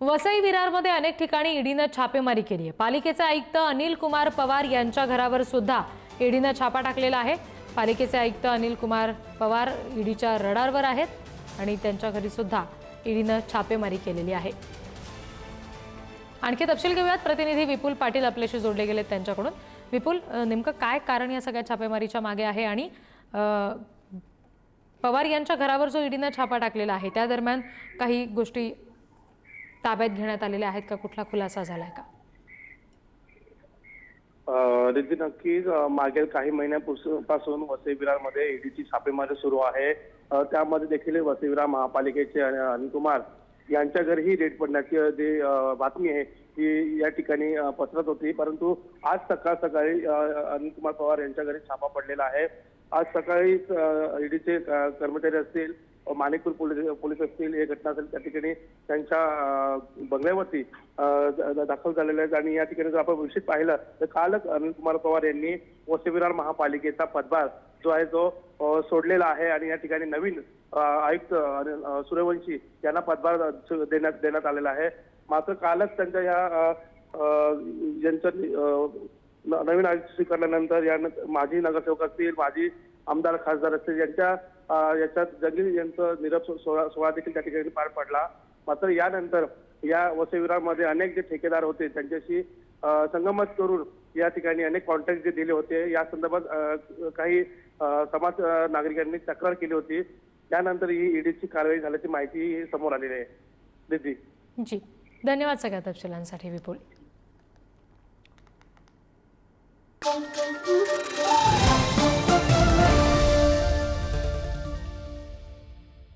वसई विरारमध्ये अनेक ठिकाणी ईडीनं छापेमारी केली आहे। पालिकेचे आयुक्त अनिल कुमार पवार यांच्या घरावर सुद्धा ईडीनं छापा टाकलेला आहे। पालिकेचे आयुक्त अनिल कुमार पवार ईडीच्या रडारवर आहेत आणि त्यांच्या घरी सुद्धा ईडीनं छापेमारी केलेली आहे। आणखी तपशील घेऊयात, प्रतिनिधी विपुल पाटील आपल्याशी जोडले गेलेत त्यांच्याकडून। विपुल, नेमकं काय कारण या सगळ्या छापेमारीच्या मागे आहे आणि पवार यांच्या घरावर जो ईडीनं छापा टाकलेला आहे त्या दरम्यान काही गोष्टी ताब्यात घेण्यात आलेल्या आहेत का? कुठला खुलासा झालाय का? रिद्धी, नक्कीच मागील काही महिन्यांपासून वसई विरारमध्ये ईडीची छापेमारी सुरू आहे। त्यामध्ये देखील वसई विरार महापालिकेचे अनिल कुमार यांच्या घरीही रेड पडण्याची जी बातमी आहे ती या ठिकाणी पसरत होती, परंतु आज सकाळी अनिल कुमार पवार यांच्या घरी छापा पडलेला आहे। आज सकाळी ईडीचे कर्मचारी असतील, माणिकपूर पोलीस असतील, हे घटना असेल त्या ठिकाणी त्यांच्या बंगल्यावरती दाखल झालेले आहेत। आणि या ठिकाणी जर आपण विषय पाहिलं तर कालच अनिल कुमार पवार यांनी वसई विरार महापालिकेचा पदभार जो आहे तो सोडलेला आहे आणि या ठिकाणी नवीन आयुक्त सूर्यवंशी यांना पदभार देण्यात आलेला आहे। मात्र कालच त्यांच्या नवीन आयुक्त स्वीकारल्यानंतर या माजी नगरसेवक असतील, माजी आमदार खासदार असतील याच्यात जंगी यांचं निरोप सोहळा देखील त्या ठिकाणी पार पडला। मात्र यानंतर या वसई विरारमध्ये अनेक जे ठेकेदार होते त्यांच्याशी संगनमत करून या ठिकाणी अनेक कॉन्ट्रॅक्ट जे दिले होते या संदर्भात काही समाज नागरिकांनी तक्रार केली होती। त्यानंतर ही ईडीची कारवाई झाल्याची माहिती समोर आलेली आहे। दिदी जी, धन्यवाद सगळ्या तपशिलांसाठी विपुल।